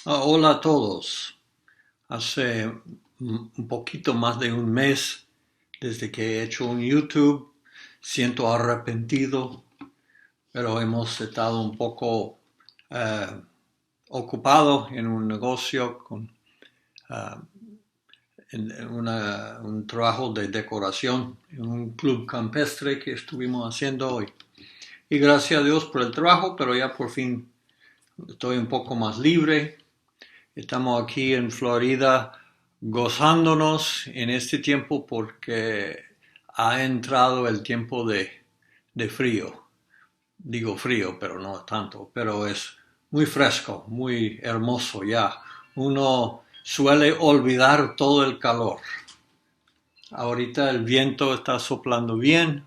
Hola a todos. Hace un poquito más de un mes desde que he hecho un YouTube. Siento arrepentido, pero hemos estado un poco eh, ocupados en un negocio ah, un trabajo de decoración en un club campestre que estuvimos haciendo hoy. Y gracias a Dios por el trabajo, pero ya por fin estoy un poco más libre. Estamos aquí en Florida gozándonos en este tiempo porque ha entrado el tiempo de frío. Digo frío, pero no tanto, pero es muy fresco, muy hermoso ya. Uno suele olvidar todo el calor. Ahorita el viento está soplando bien,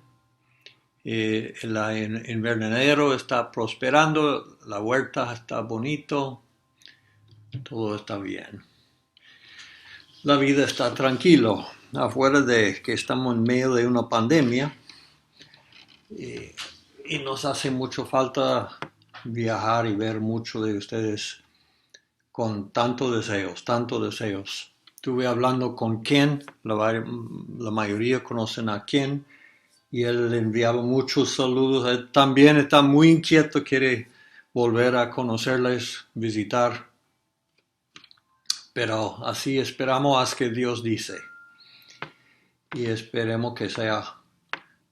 el invernadero está prosperando, la huerta está bonito, todo está bien. La vida está tranquilo, afuera de que estamos en medio de una pandemia y nos hace mucho falta viajar y ver mucho de ustedes con tantos deseos, tantos deseos. Estuve hablando con Ken, la mayoría conocen a Ken, y él le enviaba muchos saludos. Él también está muy inquieto, quiere volver a conocerles, visitar, pero así esperamos a que Dios dice y esperemos que sea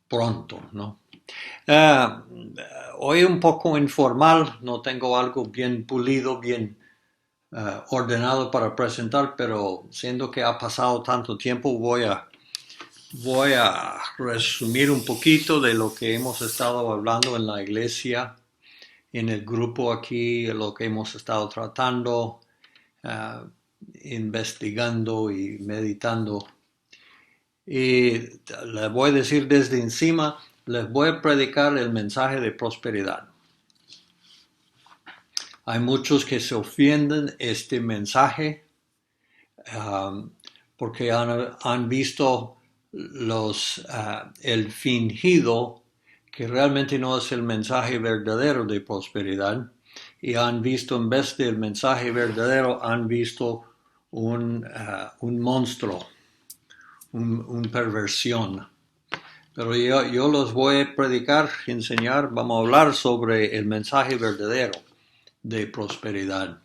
pronto, ¿no? Uh, Hoy un poco informal, no tengo algo bien pulido, bien ordenado para presentar, pero siendo que ha pasado tanto tiempo, voy a resumir un poquito de lo que hemos estado hablando en la iglesia, en el grupo aquí, lo que hemos estado tratando, uh, investigando y meditando. Y les voy a decir desde encima, les voy a predicar el mensaje de prosperidad. Hay muchos que se ofenden este mensaje porque han visto el fingido que realmente no es el mensaje verdadero de prosperidad y han visto en vez del mensaje verdadero han visto un monstruo, una perversión. Pero yo los voy a predicar, enseñar, vamos a hablar sobre el mensaje verdadero de prosperidad.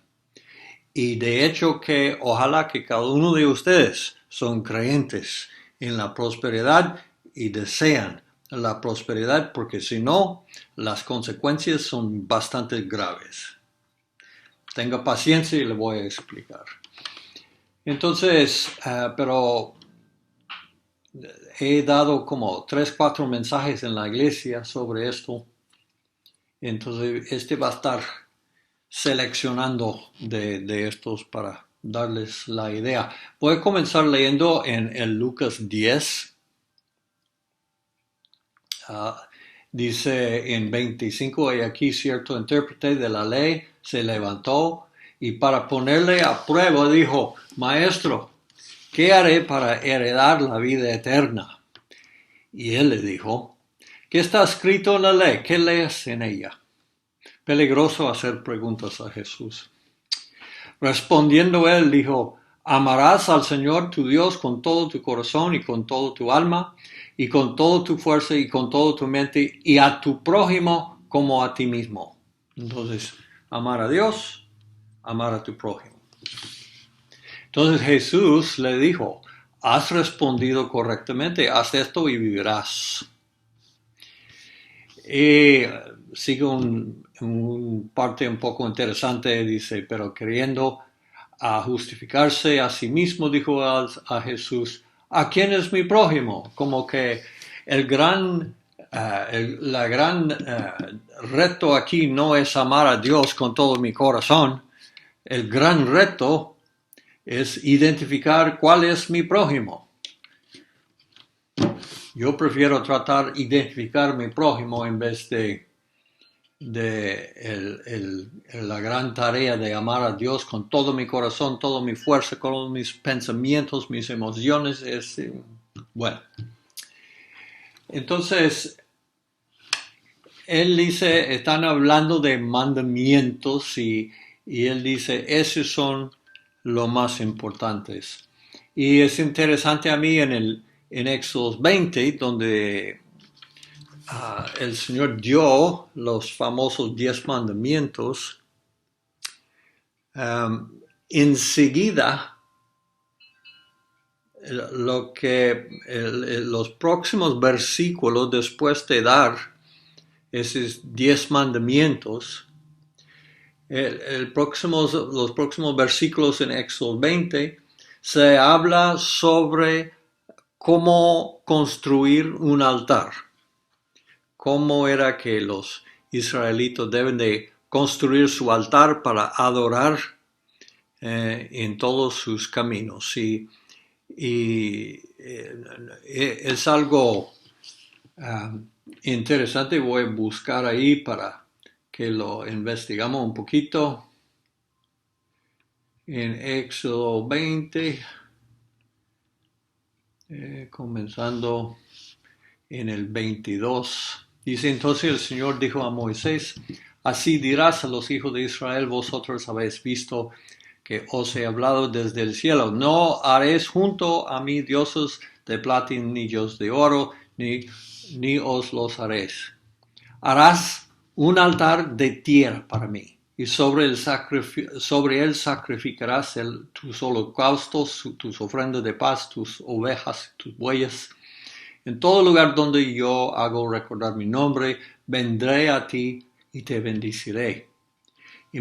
Y de hecho que ojalá que cada uno de ustedes son creyentes en la prosperidad y desean la prosperidad, porque si no, las consecuencias son bastante graves. Tenga paciencia y le voy a explicar. Entonces, pero he dado como 3, 4 mensajes en la iglesia sobre esto. Entonces, este va a estar seleccionando de estos para darles la idea. Voy a comenzar leyendo en el Lucas 10. Dice en 25, y aquí cierto intérprete de la ley se levantó y para ponerle a prueba dijo, Maestro, ¿qué haré para heredar la vida eterna? Y él le dijo, ¿qué está escrito en la ley? ¿Qué lees en ella? Peligroso hacer preguntas a Jesús. Respondiendo él dijo, amarás al Señor tu Dios con todo tu corazón y con todo tu alma y con toda tu fuerza y con toda tu mente y a tu prójimo como a ti mismo. Entonces, amar a Dios, amar a tu prójimo. Entonces Jesús le dijo, has respondido correctamente, haz esto y vivirás. Y sigue un parte un poco interesante, dice, pero queriendo a justificarse a sí mismo, dijo a Jesús, ¿a quién es mi prójimo? Como que la gran reto aquí no es amar a Dios con todo mi corazón, el gran reto es identificar cuál es mi prójimo. Yo prefiero tratar de identificar mi prójimo en vez de la gran tarea de amar a Dios con todo mi corazón, toda mi fuerza, con todos mis pensamientos, mis emociones. Bueno, entonces, él dice, están hablando de mandamientos y y él dice, esos son los más importantes. Y es interesante a mí en Éxodo 20, donde el Señor dio los famosos 10 mandamientos. Enseguida, los próximos versículos después de dar esos 10 mandamientos, los próximos versículos en Éxodo 20 se habla sobre cómo construir un altar, cómo era que los israelitas deben de construir su altar para adorar en todos sus caminos. Y es algo interesante. Voy a buscar ahí para que lo investigamos un poquito. En Éxodo 20, comenzando en el 22. Dice, entonces el Señor dijo a Moisés, así dirás a los hijos de Israel, vosotros habéis visto que os he hablado desde el cielo. No haréis junto a mí dioses de plata ni anillos de oro, ni os los haréis. Harás un altar de tierra para mí, y sobre él sacrificarás tus holocaustos, tus ofrendas de paz, tus ovejas, tus bueyes. En todo lugar donde yo hago recordar mi nombre, vendré a ti y te bendeciré. Y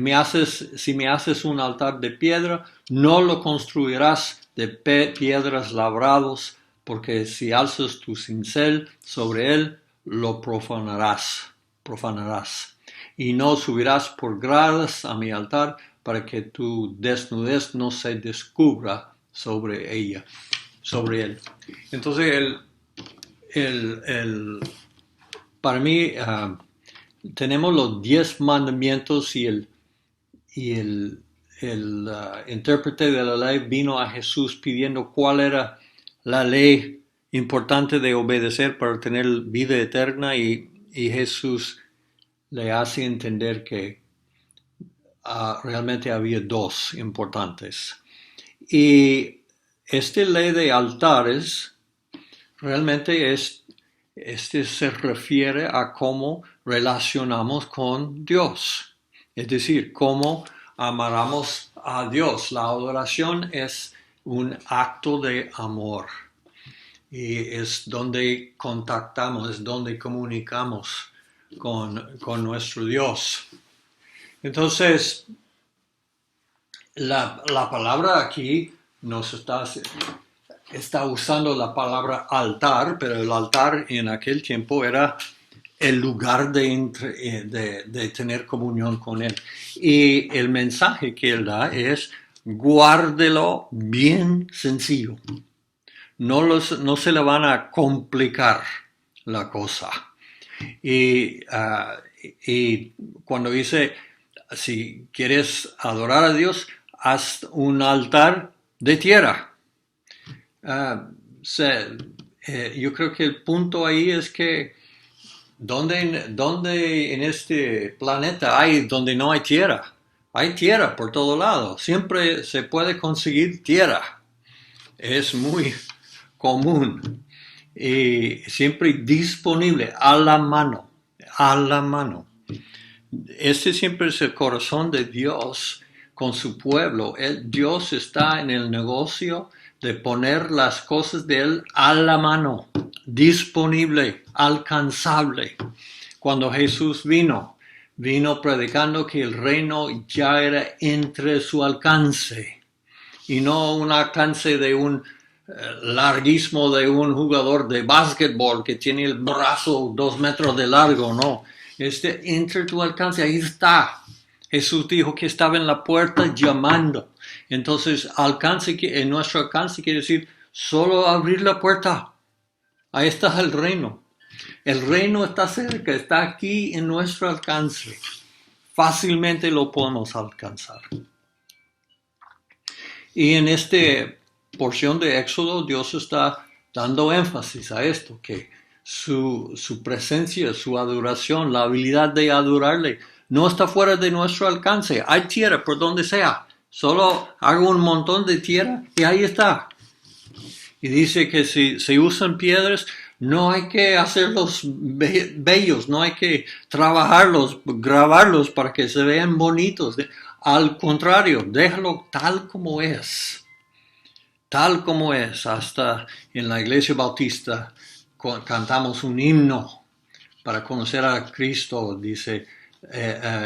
si me haces un altar de piedra, no lo construirás de piedras labrados, porque si alzas tu cincel sobre él, lo profanarás. Y no subirás por gradas a mi altar, para que tu desnudez no se descubra sobre él. Entonces, para mí, tenemos los 10 mandamientos y el intérprete de la ley vino a Jesús pidiendo cuál era la ley importante de obedecer para tener vida eterna, y Jesús le hace entender que realmente había 2 importantes. Y esta ley de altares realmente se refiere a cómo relacionamos con Dios. Es decir, cómo amaramos a Dios. La adoración es un acto de amor. Y es donde contactamos, es donde comunicamos con nuestro Dios. Entonces, la palabra aquí nos está usando la palabra altar, pero el altar en aquel tiempo era el lugar de tener comunión con Él. Y el mensaje que Él da es, guárdelo bien sencillo. No se le van a complicar la cosa. Y cuando dice, si quieres adorar a Dios, haz un altar de tierra. Yo creo que el punto ahí es que donde en este planeta donde no hay tierra. Hay tierra por todo lado. Siempre se puede conseguir tierra. Es muy común y siempre disponible a la mano. Este siempre es el corazón de Dios con su pueblo. Dios está en el negocio de poner las cosas de Él a la mano, disponible, alcanzable. Cuando Jesús vino predicando que el reino ya era entre su alcance, y no un alcance de un larguismo de un jugador de básquetbol que tiene el brazo 2 metros de largo, no. Entre tu alcance, ahí está. Jesús dijo que estaba en la puerta llamando. Entonces, en nuestro alcance quiere decir solo abrir la puerta. Ahí está el reino. El reino está cerca, está aquí en nuestro alcance. Fácilmente lo podemos alcanzar. Y en esta porción de Éxodo, Dios está dando énfasis a esto, que su presencia, su adoración, la habilidad de adorarle, no está fuera de nuestro alcance. Hay tierra por donde sea. Solo hago un montón de tierra y ahí está. Y dice que si se usan piedras, no hay que hacerlos bellos, no hay que trabajarlos, grabarlos para que se vean bonitos. Al contrario, déjalo tal como es. Tal como es. Hasta en la iglesia bautista cantamos un himno para conocer a Cristo. Dice,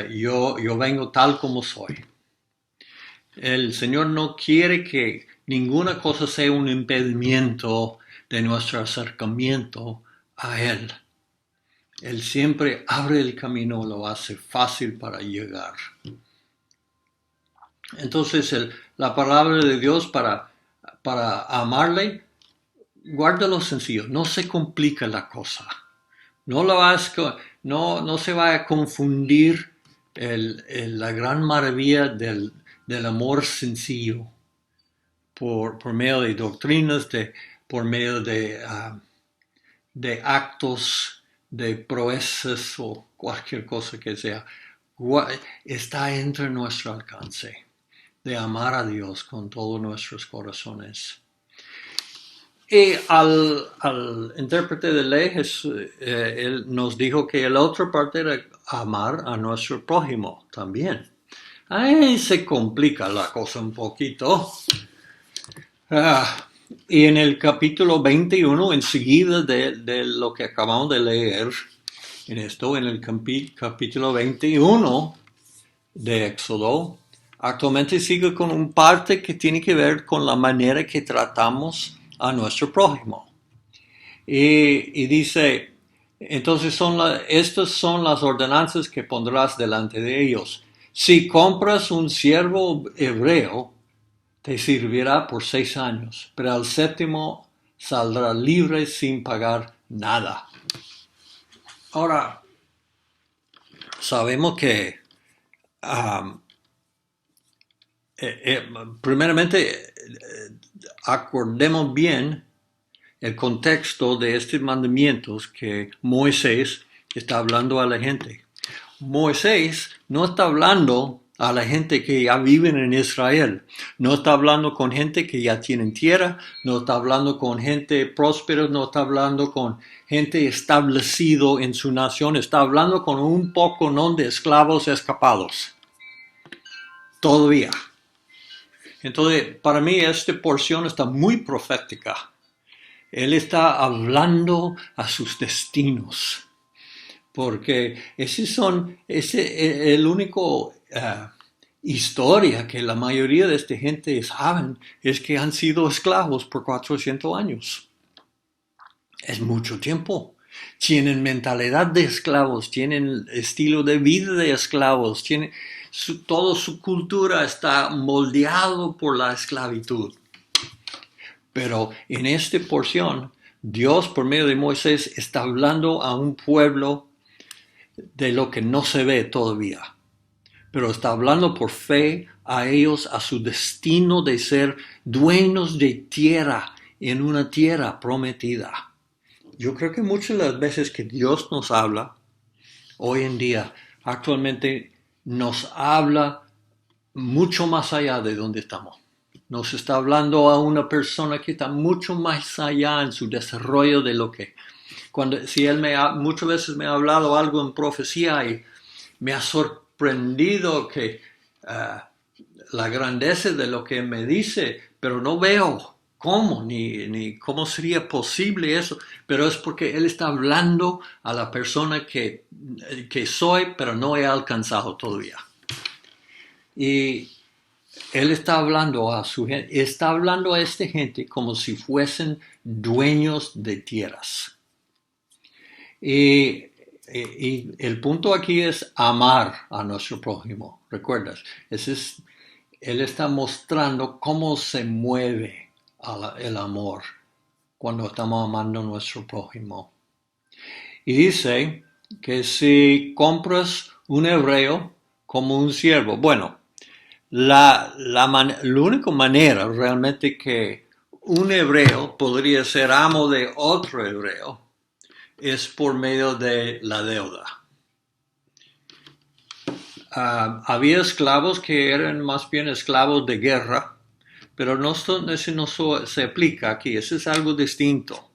yo vengo tal como soy. El Señor no quiere que ninguna cosa sea un impedimento de nuestro acercamiento a Él. Él siempre abre el camino, lo hace fácil para llegar. Entonces la palabra de Dios para amarle, guárdalo sencillo, no se complica la cosa. No se va a confundir la gran maravilla del amor sencillo por medio de doctrinas, por medio de actos, de proezas o cualquier cosa que sea. Está entre nuestro alcance de amar a Dios con todos nuestros corazones. Y al intérprete de ley, él nos dijo que la otra parte era amar a nuestro prójimo también. Ahí se complica la cosa un poquito. Y en el capítulo 21, enseguida de lo que acabamos de leer, en el capítulo 21 de Éxodo, actualmente sigue con un parte que tiene que ver con la manera que tratamos a nuestro prójimo. Y dice, entonces estas son las ordenanzas que pondrás delante de ellos. Si compras un siervo hebreo, te servirá por 6 años, pero al 7º saldrá libre sin pagar nada. Ahora, sabemos que primeramente acordemos bien el contexto de estos mandamientos que Moisés está hablando a la gente. Moisés no está hablando a la gente que ya viven en Israel, no está hablando con gente que ya tienen tierra, no está hablando con gente próspera, no está hablando con gente establecido en su nación, está hablando con un poco no de esclavos escapados. Todavía. Entonces, para mí esta porción está muy profética. Él está hablando a sus destinos, porque ese es el único historia que la mayoría de esta gente saben, es que han sido esclavos por 400 años. Es mucho tiempo. Tienen mentalidad de esclavos, tienen estilo de vida de esclavos, toda su cultura está moldeado por la esclavitud. Pero en esta porción, Dios por medio de Moisés está hablando a un pueblo de lo que no se ve todavía. Pero está hablando por fe a ellos, a su destino de ser dueños de tierra en una tierra prometida. Yo creo que muchas de las veces que Dios nos habla, hoy en día, actualmente nos habla mucho más allá de donde estamos. Nos está hablando a una persona que está mucho más allá en su desarrollo de lo que... Si él muchas veces me ha hablado algo en profecía y me ha sorprendido que la grandeza de lo que me dice, pero no veo cómo, ni cómo sería posible eso, pero es porque él está hablando a la persona que soy, pero no he alcanzado todavía. Y él está hablando a su gente, está hablando a esta gente como si fuesen dueños de tierras. Y el punto aquí es amar a nuestro prójimo, ¿recuerdas? Él está mostrando cómo se mueve el amor cuando estamos amando a nuestro prójimo. Y dice que si compras un hebreo como un siervo, bueno, la única manera realmente que un hebreo podría ser amo de otro hebreo es por medio de la deuda. Había esclavos que eran más bien esclavos de guerra, pero ese no se aplica aquí, eso es algo distinto.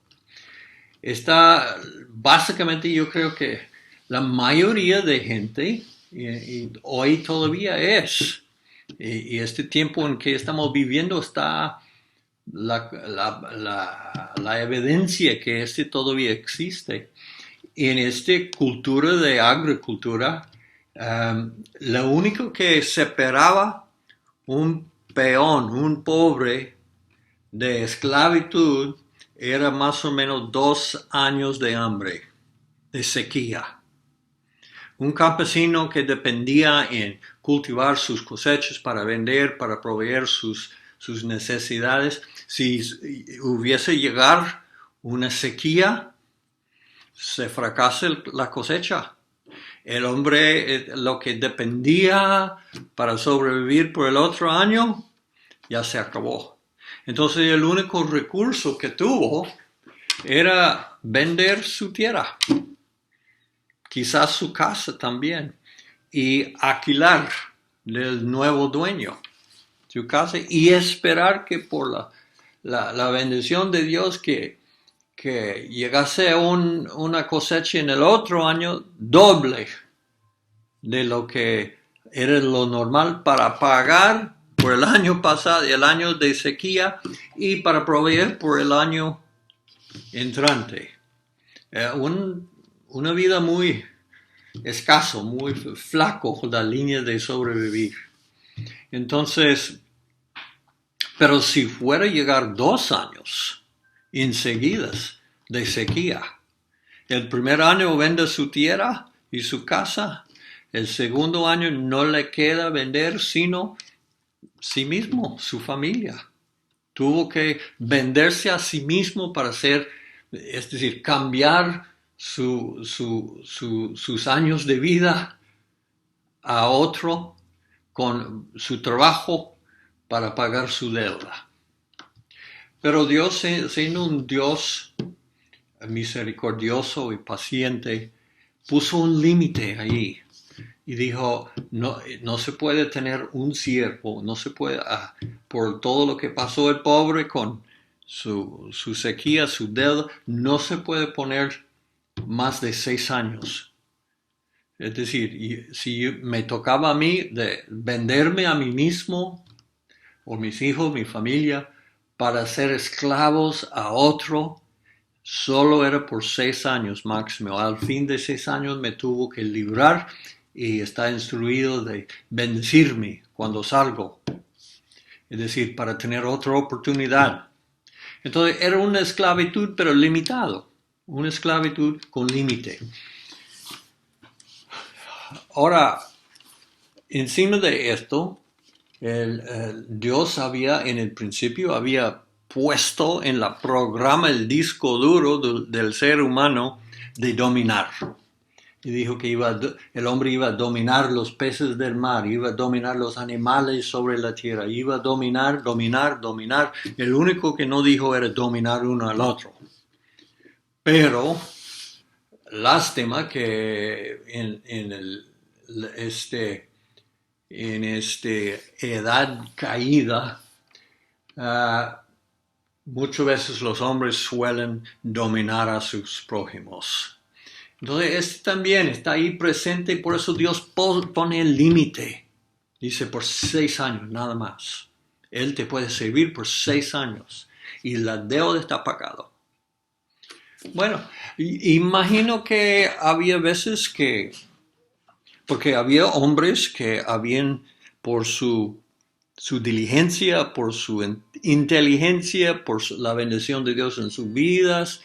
Básicamente yo creo que la mayoría de gente, y hoy todavía es, y este tiempo en que estamos viviendo está la evidencia que este todavía existe. En esta cultura de agricultura, lo único que separaba un peón, un pobre, de esclavitud era más o menos 2 años de hambre, de sequía. Un campesino que dependía en cultivar sus cosechas para vender, para proveer sus necesidades, si hubiese llegar una sequía, se fracasa la cosecha. El hombre, lo que dependía para sobrevivir por el otro año, ya se acabó. Entonces el único recurso que tuvo era vender su tierra, quizás su casa también, y alquilar del nuevo dueño su casa y esperar que por la bendición de Dios que llegase una cosecha en el otro año doble de lo que era lo normal para pagar por el año pasado, el año de sequía, y para proveer por el año entrante. Una vida muy escaso, muy flaco la línea de sobrevivir. Entonces, pero si fuera a llegar 2 años enseguidas de sequía, el primer año vende su tierra y su casa, el segundo año no le queda vender sino sí mismo, su familia. Tuvo que venderse a sí mismo para hacer, es decir, cambiar sus años de vida a otro con su trabajo para pagar su deuda. Pero Dios, siendo un Dios misericordioso y paciente, puso un límite allí y dijo, no se puede tener un siervo, no se puede, por todo lo que pasó el pobre con su sequía, su deuda, no se puede poner más de 6 años. Es decir, si me tocaba a mí de venderme a mí mismo, o mis hijos, mi familia, para ser esclavos a otro, solo era por 6 años máximo. Al fin de 6 años me tuvo que librar y está instruido de bendecirme cuando salgo. Es decir, para tener otra oportunidad. Entonces era una esclavitud pero limitado. Una esclavitud con límite. Ahora, encima de esto, Dios en el principio había puesto en la programa el disco duro del ser humano de dominar. Y dijo que el hombre iba a dominar los peces del mar, iba a dominar los animales sobre la tierra, iba a dominar. El único que no dijo era dominar uno al otro. Pero, lástima que en esta edad caída, muchas veces los hombres suelen dominar a sus prójimos. Entonces, este también está ahí presente y por eso Dios pone el límite. Dice, por 6 años, nada más. Él te puede servir por 6 años y la deuda está pagada. Bueno, imagino que había veces porque había hombres que habían, por su diligencia, por su inteligencia, por la bendición de Dios en sus vidas,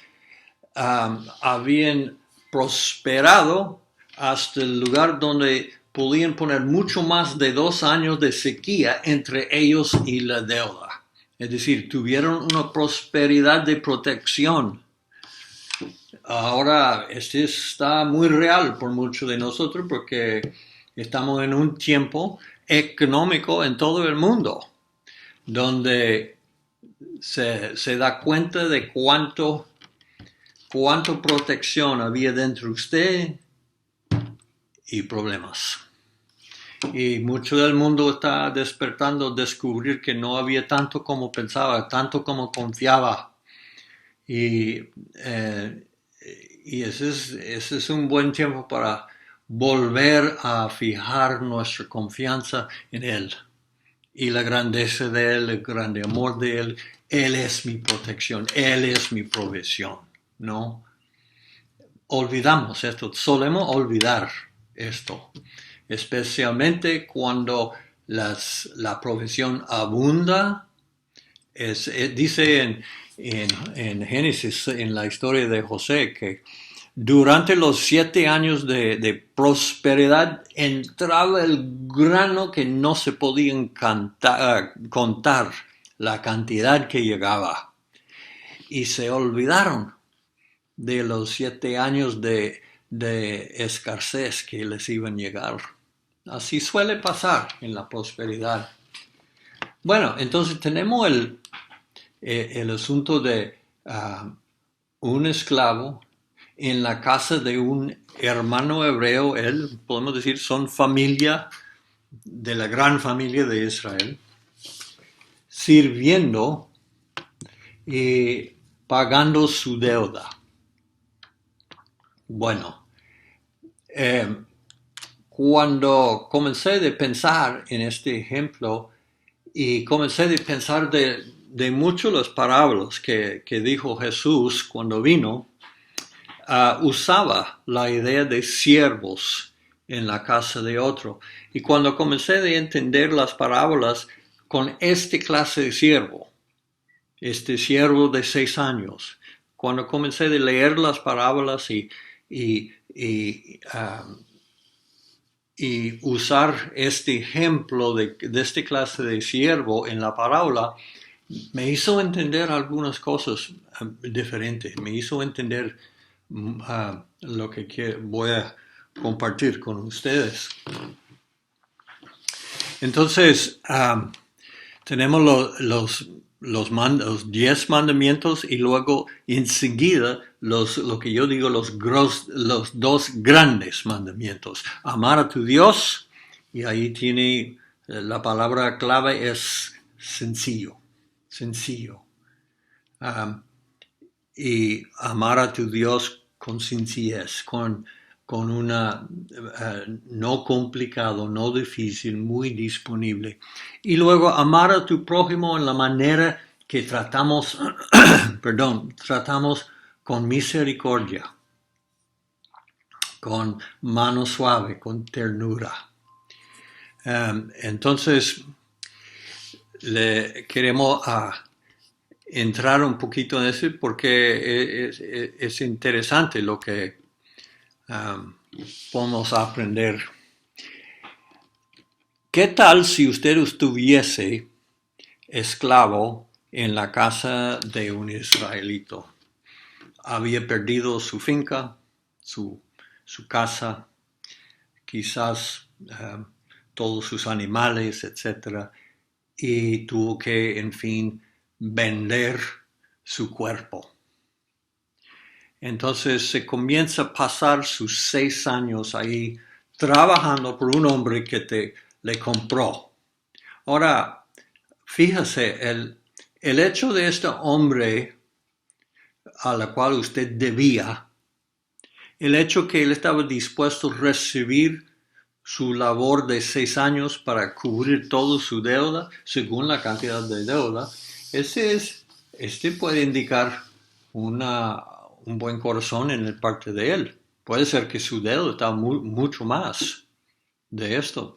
habían prosperado hasta el lugar donde podían poner mucho más de 2 años de sequía entre ellos y la deuda. Es decir, tuvieron una prosperidad de protección. Ahora, está muy real por muchos de nosotros porque estamos en un tiempo económico en todo el mundo, donde se da cuenta de cuánto protección había dentro de usted y problemas. Y mucho del mundo está despertando a descubrir que no había tanto como pensaba, tanto como confiaba. Y, eh, y ese es un buen tiempo para volver a fijar nuestra confianza en Él. Y la grandeza de Él, el grande amor de Él. Él es mi protección, Él es mi provisión, ¿no? Olvidamos esto, solemos olvidar esto, especialmente cuando la provisión abunda. Dice en Génesis, en la historia de José, que durante los 7 años de prosperidad entraba el grano que no se podía contar la cantidad que llegaba. Y se olvidaron de los 7 años de escasez que les iban a llegar. Así suele pasar en la prosperidad. Bueno, entonces tenemos el asunto de un esclavo en la casa de un hermano hebreo. Él, podemos decir, son familia de la gran familia de Israel, sirviendo y pagando su deuda. Bueno, cuando comencé a pensar en este ejemplo y comencé a pensar de muchas las parábolas que dijo Jesús cuando vino, usaba la idea de siervos en la casa de otro. Y cuando comencé a entender las parábolas con este clase de siervo, este siervo de 6 años, cuando comencé a leer las parábolas y usar este ejemplo de esta clase de siervo en la parábola, me hizo entender algunas cosas diferentes, me hizo entender lo que voy a compartir con ustedes. Entonces, tenemos los 10 mandamientos y luego enseguida lo que yo digo, los 2 grandes mandamientos. Amar a tu Dios, y ahí tiene la palabra clave es sencillo. Y amar a tu Dios con sencillez, con una no complicado, no difícil, muy disponible. Y luego amar a tu prójimo en la manera que tratamos con misericordia, con mano suave, con ternura. Entonces, le queremos entrar un poquito en eso porque es interesante lo que podemos aprender. ¿Qué tal si usted estuviese esclavo en la casa de un israelito? Había perdido su finca, su casa, quizás todos sus animales, etc. Y tuvo que, en fin, vender su cuerpo. Entonces se comienza a pasar sus 6 años ahí trabajando por un hombre que le compró. Ahora, fíjese, el hecho de este hombre a la cual usted debía, el hecho que él estaba dispuesto a recibir su labor de 6 años para cubrir toda su deuda, según la cantidad de deuda, este puede indicar un buen corazón en el parte de él. Puede ser que su deuda está mucho más de esto.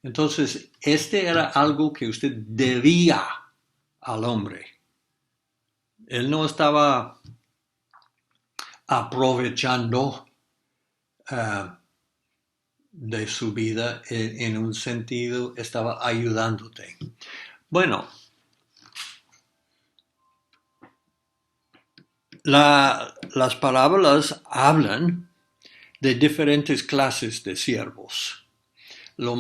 Entonces, este era algo que usted debía al hombre. Él no estaba aprovechando de su vida en un sentido, estaba ayudándote. Bueno, las parábolas hablan de diferentes clases de siervos. La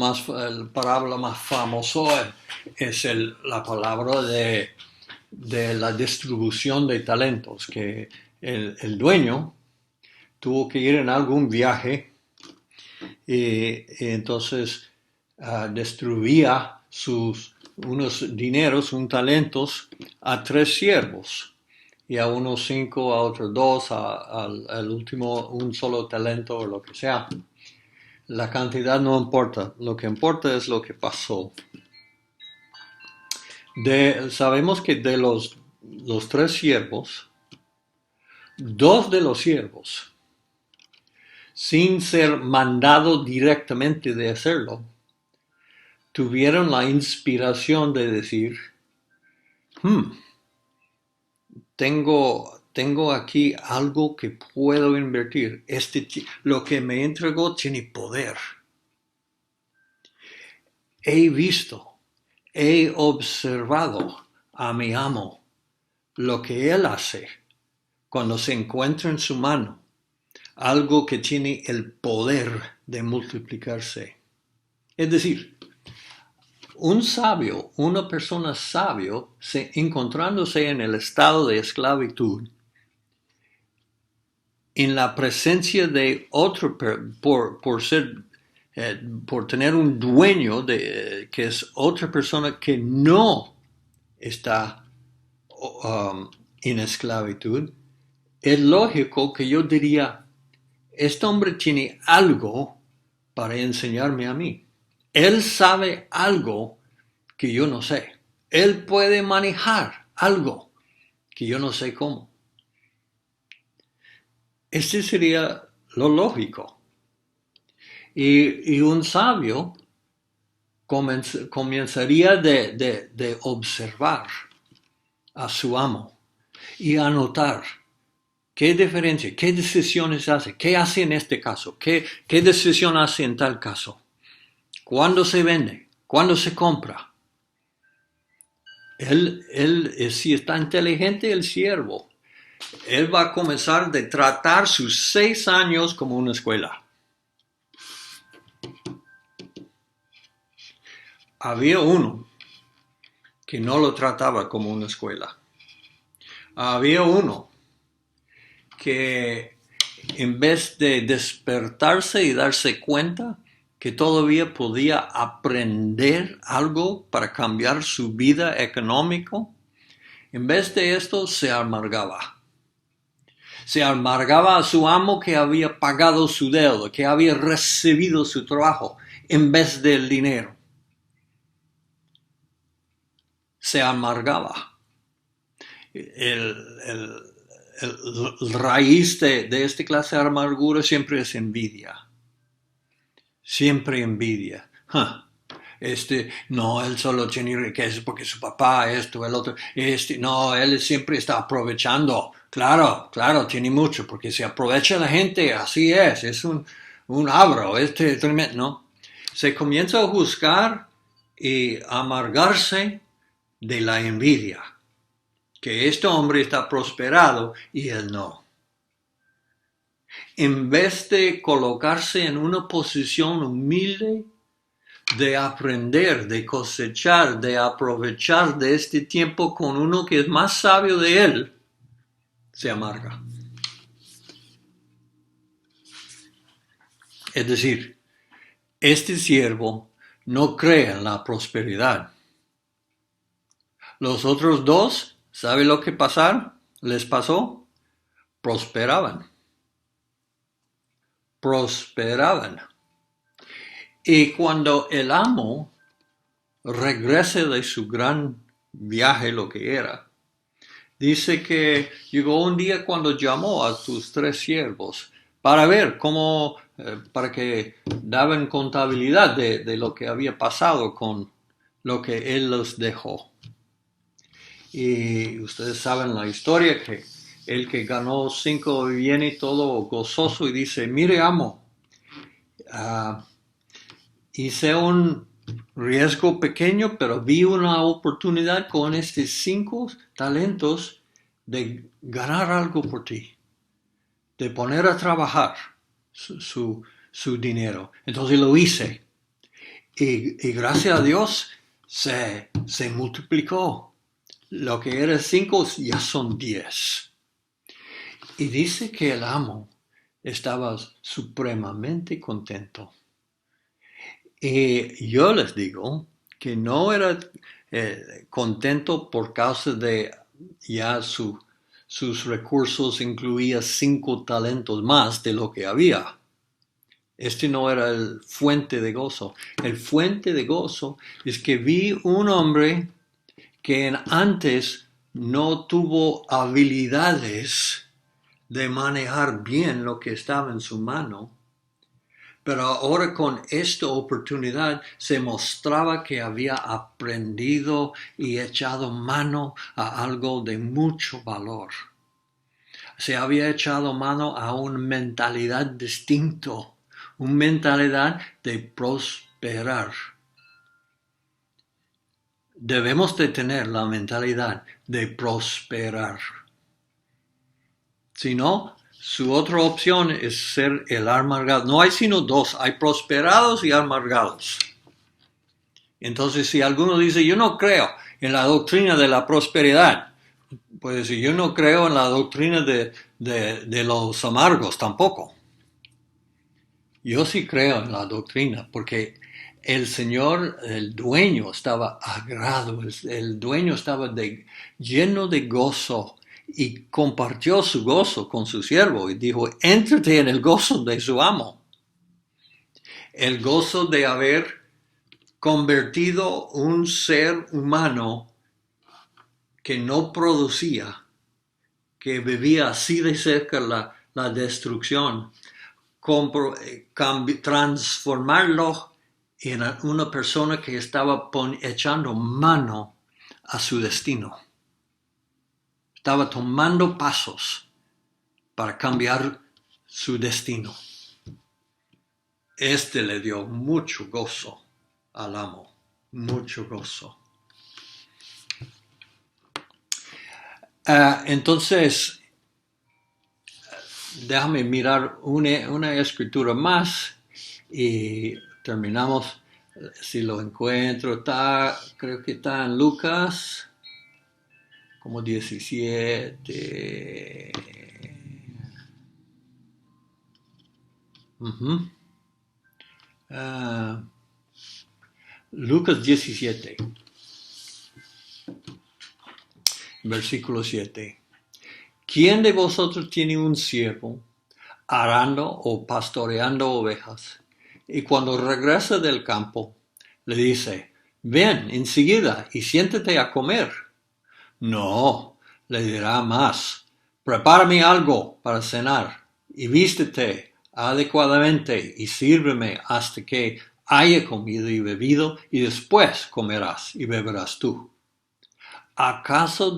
parábola más famosa es la palabra de la distribución de talentos, que el dueño tuvo que ir en algún viaje Y entonces distribuía unos dineros, un talentos a 3 siervos. Y a unos 5, a otros 2, al último un solo talento o lo que sea. La cantidad no importa, lo que importa es lo que pasó. Sabemos que de los 3 siervos, 2 de los siervos, sin ser mandado directamente de hacerlo, tuvieron la inspiración de decir, tengo aquí algo que puedo invertir. Lo que me entregó tiene poder. He visto, he observado a mi amo, lo que él hace cuando se encuentra en su mano, algo que tiene el poder de multiplicarse. Es decir, un sabio, una persona sabio, encontrándose en el estado de esclavitud, en la presencia de otro, por tener un dueño que es otra persona que no está en esclavitud, es lógico que yo diría, este hombre tiene algo para enseñarme a mí. Él sabe algo que yo no sé. Él puede manejar algo que yo no sé cómo. Este sería lo lógico. Y un sabio comenzaría de observar a su amo y anotar qué diferencia, qué decisiones hace, qué hace en este caso, qué decisión hace en tal caso, cuándo se vende, cuándo se compra. Si está inteligente el siervo, él va a comenzar de tratar sus 6 años como una escuela. Había uno que no lo trataba como una escuela. Había uno que en vez de despertarse y darse cuenta que todavía podía aprender algo para cambiar su vida económica, en vez de esto se amargaba. Se amargaba a su amo que había pagado su deuda, que había recibido su trabajo en vez del dinero. Se amargaba. El raíz de esta clase de amargura siempre es envidia. Siempre envidia. No, él solo tiene riqueza porque su papá, esto, el otro. No, él siempre está aprovechando. Claro, tiene mucho, porque se aprovecha la gente, así es un abro, tremendo, ¿no? Se comienza a juzgar y amargarse de la envidia, que este hombre está prosperado y él no. En vez de colocarse en una posición humilde de aprender, de cosechar, de aprovechar de este tiempo con uno que es más sabio de él, se amarga. Es decir, este siervo no cree en la prosperidad. Los otros 2, ¿sabe lo que les pasó? Prosperaban. Y cuando el amo regrese de su gran viaje, lo que era, dice que llegó un día cuando llamó a sus 3 siervos para ver cómo, para que daban contabilidad de lo que había pasado con lo que él los dejó. Y ustedes saben la historia, que el que ganó 5 viene todo gozoso y dice, mire amo, hice un riesgo pequeño, pero vi una oportunidad con estos 5 talentos de ganar algo por ti, de poner a trabajar su dinero. Entonces lo hice. Y gracias a Dios se multiplicó. Lo que era 5 ya son 10. Y dice que el amo estaba supremamente contento. Y yo les digo que no era contento por causa de ya sus recursos incluía 5 talentos más de lo que había. Este no era el fuente de gozo. El fuente de gozo es que vi un hombre que antes no tuvo habilidades de manejar bien lo que estaba en su mano, pero ahora con esta oportunidad se mostraba que había aprendido y echado mano a algo de mucho valor. Se había echado mano a una mentalidad distinta, una mentalidad de prosperar. Debemos de tener la mentalidad de prosperar. Si no, su otra opción es ser el amargado. No hay sino dos, hay prosperados y amargados. Entonces, si alguno dice, yo no creo en la doctrina de la prosperidad, puede decir, yo no creo en la doctrina de los amargos tampoco. Yo sí creo en la doctrina, porque el Señor, el dueño, estaba agrado, el dueño estaba lleno de gozo y compartió su gozo con su siervo y dijo, éntrate en el gozo de su amo. El gozo de haber convertido un ser humano que no producía, que vivía así de cerca la destrucción, transformarlo en una persona que estaba echando mano a su destino. Estaba tomando pasos para cambiar su destino. Este le dio mucho gozo al amo, mucho gozo. Entonces, déjame mirar una escritura más y terminamos. Si lo encuentro, creo que está en Lucas, como 17. Lucas 17, versículo 7. ¿Quién de vosotros tiene un siervo arando o pastoreando ovejas? Y cuando regresa del campo, le dice, ven enseguida y siéntate a comer. No, le dirá más, prepárame algo para cenar y vístete adecuadamente y sírveme hasta que haya comido y bebido y después comerás y beberás tú. ¿Acaso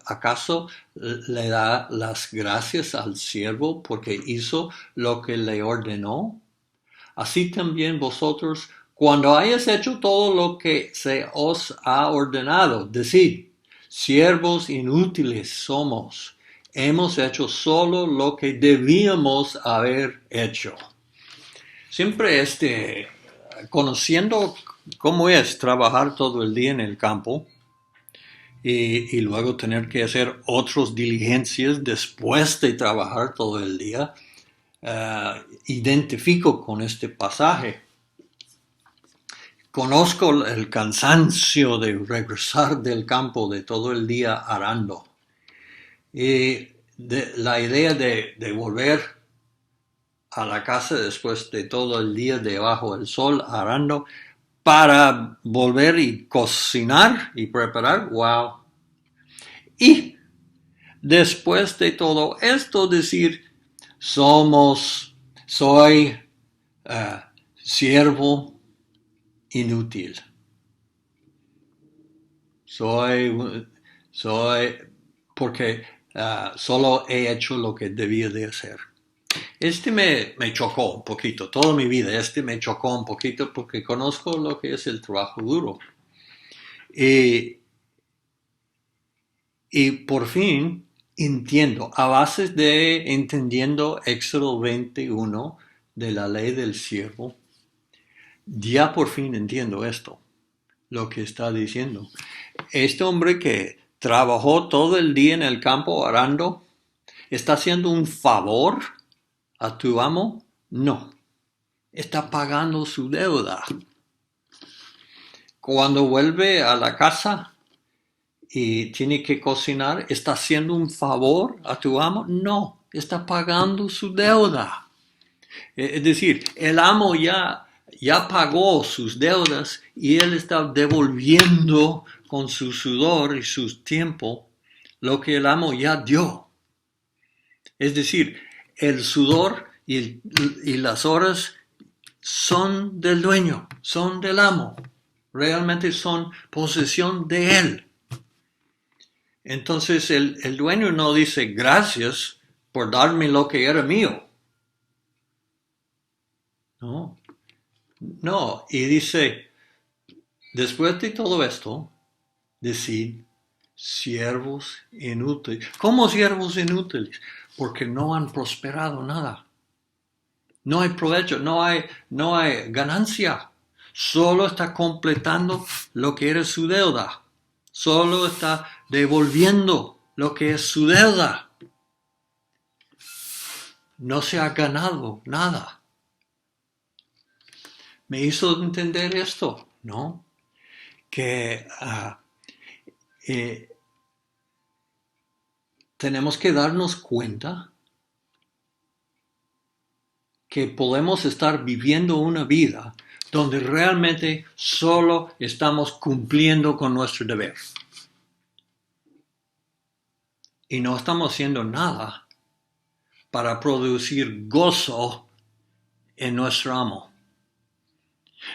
acaso le da las gracias al siervo porque hizo lo que le ordenó? Así también vosotros, cuando hayas hecho todo lo que se os ha ordenado, decid, siervos inútiles somos, hemos hecho solo lo que debíamos haber hecho. Siempre conociendo cómo es trabajar todo el día en el campo y luego tener que hacer otras diligencias después de trabajar todo el día, identifico con este pasaje. Conozco el cansancio de regresar del campo de todo el día arando. Y la idea de volver a la casa después de todo el día debajo del sol arando para volver y cocinar y preparar, wow. Y después de todo esto decir, soy siervo inútil. Soy porque solo he hecho lo que debía de hacer. Me chocó un poquito, toda mi vida me chocó un poquito porque conozco lo que es el trabajo duro. Y por fin entiendo, a base de entendiendo Éxodo 21 de la ley del siervo, ya por fin entiendo esto, lo que está diciendo. Este hombre que trabajó todo el día en el campo arando, ¿Está haciendo un favor a tu amo? No. Está pagando su deuda. Cuando vuelve a la casa y tiene que cocinar, ¿está haciendo un favor a tu amo? No. Está pagando su deuda. Es decir, el amo ya pagó sus deudas y él está devolviendo con su sudor y su tiempo lo que el amo ya dio. Es decir, el sudor y las horas son del dueño, son del amo. Realmente son posesión de él. Entonces el dueño no dice gracias por darme lo que era mío. No, y dice, después de todo esto, decid, siervos inútiles. ¿Cómo siervos inútiles? Porque no han prosperado nada. No hay provecho, no hay ganancia. Solo está completando lo que era su deuda. Solo está devolviendo lo que es su deuda. No se ha ganado nada. Me hizo entender esto, ¿no? Que tenemos que darnos cuenta que podemos estar viviendo una vida donde realmente solo estamos cumpliendo con nuestro deber. Y no estamos haciendo nada para producir gozo en nuestro amo.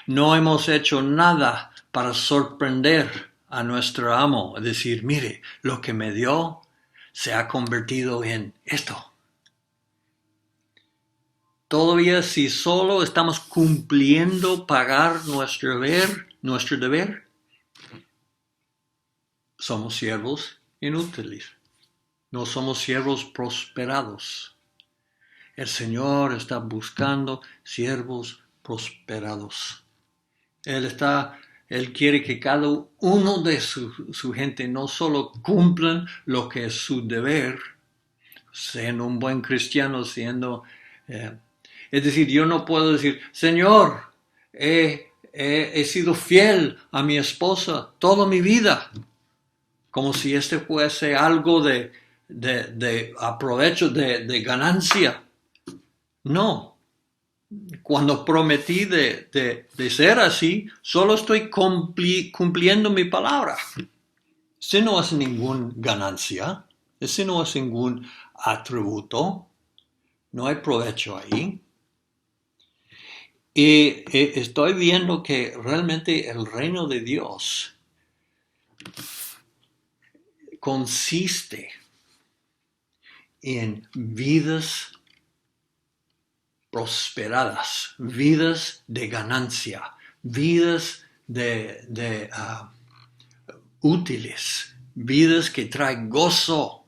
No hemos hecho nada para sorprender a nuestro amo, es decir, mire, lo que me dio se ha convertido en esto. Todavía si solo estamos cumpliendo pagar nuestro deber, somos siervos inútiles. No somos siervos prosperados. El Señor está buscando siervos prosperados. Él quiere que cada uno de su gente no solo cumplan lo que es su deber, siendo un buen cristiano, es decir, yo no puedo decir, Señor, he sido fiel a mi esposa toda mi vida, como si este fuese algo de aprovecho, de ganancia. No. Cuando prometí de ser así, solo estoy cumpliendo mi palabra. Ese no es ninguna ganancia, ese no es ningún atributo, no hay provecho ahí. Y estoy viendo que realmente el reino de Dios consiste en vidas prosperadas, vidas de ganancia, vidas útiles, vidas que traen gozo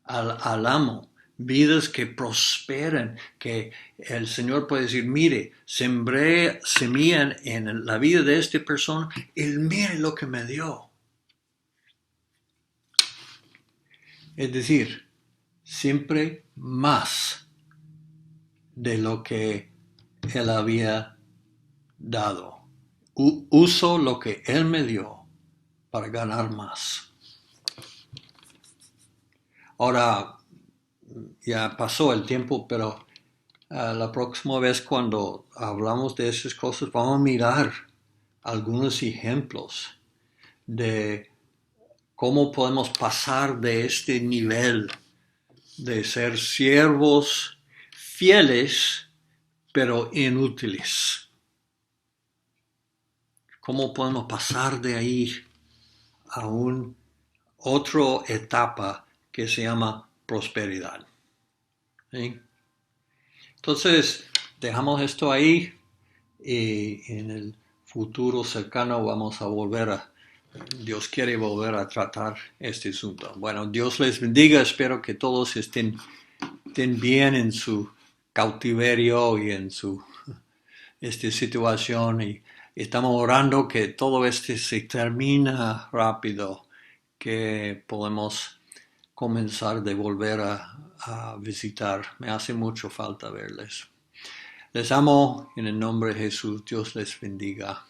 al amo, vidas que prosperan, que el Señor puede decir, mire, sembré semilla en la vida de esta persona, él mire lo que me dio. Es decir, siempre más de lo que él había dado. Uso lo que él me dio para ganar más. Ahora, ya pasó el tiempo, pero la próxima vez cuando hablamos de esas cosas, vamos a mirar algunos ejemplos de cómo podemos pasar de este nivel de ser siervos fieles, pero inútiles. ¿Cómo podemos pasar de ahí a otra etapa que se llama prosperidad? ¿Sí? Entonces, dejamos esto ahí y en el futuro cercano vamos a Dios quiere volver a tratar este asunto. Bueno, Dios les bendiga, espero que todos estén bien en su cautiverio y en esta situación y estamos orando que todo esto se termina rápido, que podemos comenzar de volver a visitar. Me hace mucho falta verles. Les amo en el nombre de Jesús. Dios les bendiga.